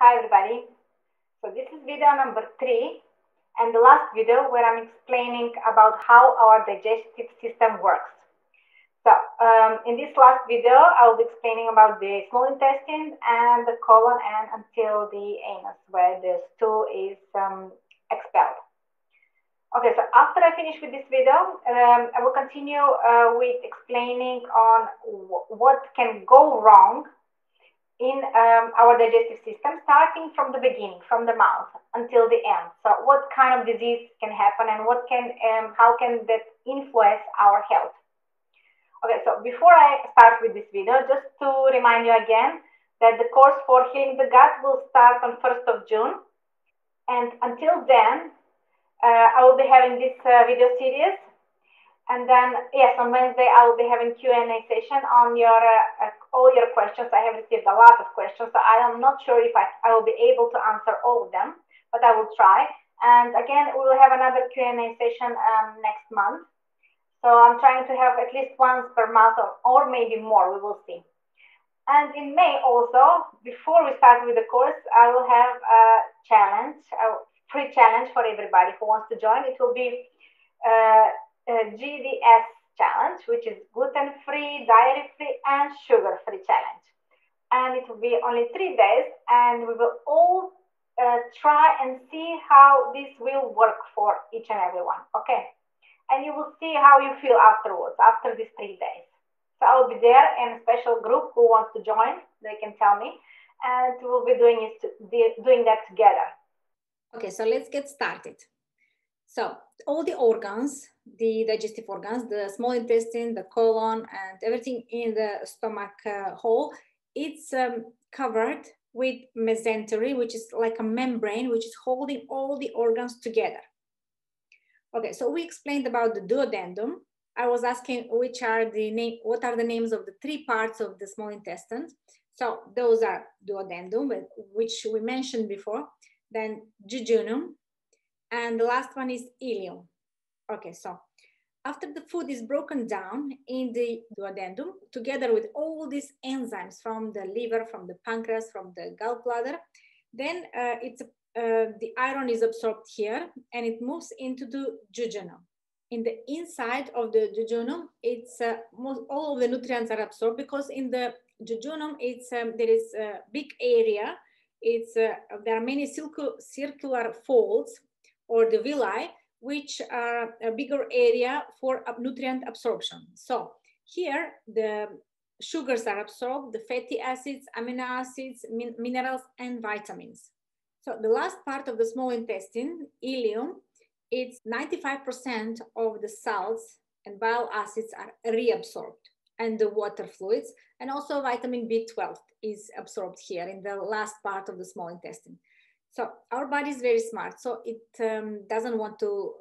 Hi everybody. So this is video number 3 and the last video where I'm explaining about how our digestive system works. So in this last video I will be explaining about the small intestine and the colon and until the anus where the stool is expelled. Okay, so after I finish with this video, I will continue with explaining on what can go wrong in our digestive system, starting from the beginning, from the mouth until the end. So what kind of disease can happen and how can that influence our health? Okay, so before I start with this video, just to remind you again that the course for Healing the Gut will start on 1st of June. And until then, I will be having this video series. And then, yes, on Wednesday, I will be having Q&A session on your all your questions. I have received a lot of questions, so I am not sure if I will be able to answer all of them, but I will try. And again, we will have another Q&A session next month. So I'm trying to have at least once per month or maybe more. We will see. And in May also, before we start with the course, I will have a challenge, a free challenge for everybody who wants to join. It will be GDS challenge, which is gluten-free, dairy-free, and sugar-free challenge. And it will be only 3 days, and we will all try and see how this will work for each and every one. Okay, and you will see how you feel afterwards, after these 3 days. So I will be there in a special group who wants to join. They can tell me, and we will be doing that together. Okay, so let's get started. So all the organs, the digestive organs, the small intestine, the colon, and everything in the stomach hole, it's covered with mesentery, which is like a membrane, which is holding all the organs together. Okay, so we explained about the duodenum. I was asking what are the names of the 3 parts of the small intestine. So those are duodenum, which we mentioned before, then jejunum, and the last one is ileum. Okay, so after the food is broken down in the duodenum, together with all these enzymes from the liver, from the pancreas, from the gallbladder, then the iron is absorbed here and it moves into the jejunum. In the inside of the jejunum, it's all of the nutrients are absorbed because in the jejunum, there is a big area. There are many circular folds or the villi, which are a bigger area for nutrient absorption. So here the sugars are absorbed, the fatty acids, amino acids, minerals, and vitamins. So the last part of the small intestine, ileum, it's 95% of the salts and bile acids are reabsorbed, and the water fluids, and also vitamin B12 is absorbed here in the last part of the small intestine. So our body is very smart, so it doesn't want to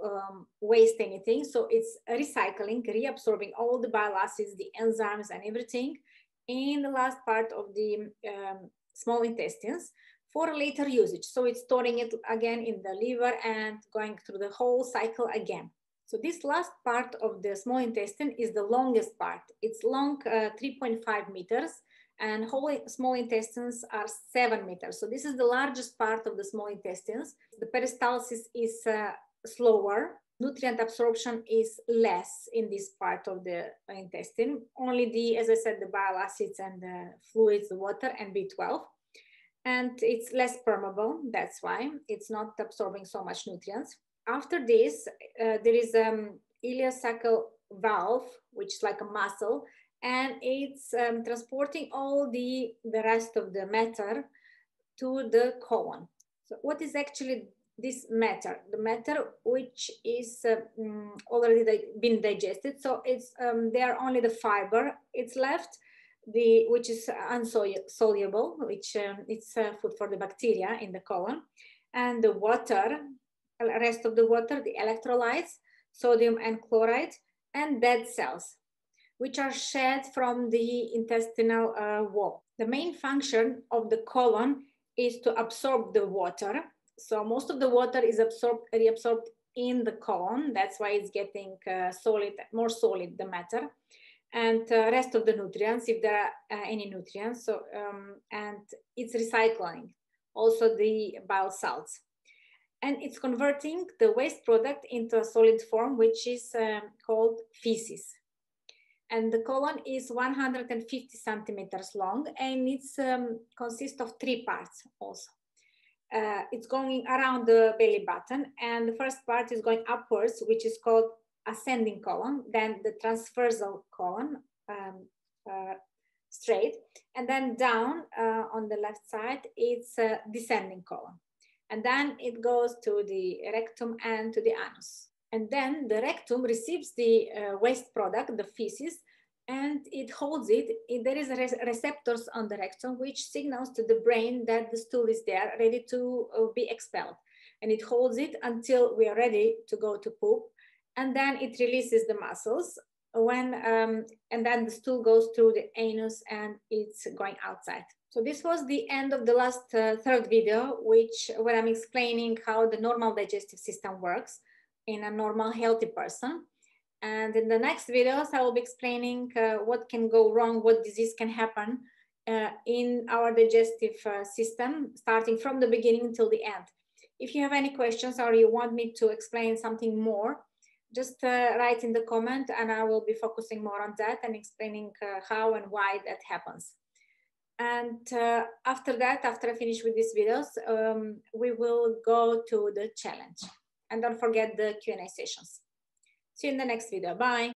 waste anything. So it's recycling, reabsorbing all the bile acids, the enzymes, and everything in the last part of the small intestines for later usage. So it's storing it again in the liver and going through the whole cycle again. So this last part of the small intestine is the longest part. It's long 3.5 meters. And whole small intestines are 7 meters. So this is the largest part of the small intestines. The peristalsis is slower. Nutrient absorption is less in this part of the intestine. Only as I said, the bile acids and the fluids, the water and B12. And it's less permeable. That's why it's not absorbing so much nutrients. After this, there is ileocecal valve, which is like a muscle, and it's transporting all the rest of the matter to the colon. So what is actually this matter? The matter which is already been digested. So it's there are only the fiber. It's left, which is insoluble, which it's food for the bacteria in the colon, and the water, the rest of the water, the electrolytes, sodium and chloride, and dead cells, which are shed from the intestinal wall. The main function of the colon is to absorb the water. So most of the water is reabsorbed in the colon. That's why it's getting more solid, the matter. And rest of the nutrients, if there are any nutrients. So, and it's recycling also the bile salts. And it's converting the waste product into a solid form, which is called feces. And the colon is 150 centimeters long, and it's consists of 3 parts also. It's going around the belly button, and the first part is going upwards, which is called ascending colon, then the transversal colon, straight, and then down on the left side, it's a descending colon. And then it goes to the rectum and to the anus. And then the rectum receives the waste product, the feces, and it holds it. There is receptors on the rectum, which signals to the brain that the stool is there, ready to be expelled. And it holds it until we are ready to go to poop. And then it releases the muscles and then the stool goes through the anus and it's going outside. So this was the end of the last third video, where I'm explaining how the normal digestive system works in a normal healthy person. And in the next videos, I will be explaining what can go wrong, what disease can happen in our digestive system, starting from the beginning till the end. If you have any questions or you want me to explain something more, just write in the comment and I will be focusing more on that and explaining how and why that happens. And after that, after I finish with these videos, we will go to the challenge. And don't forget the Q&A sessions. See you in the next video. Bye.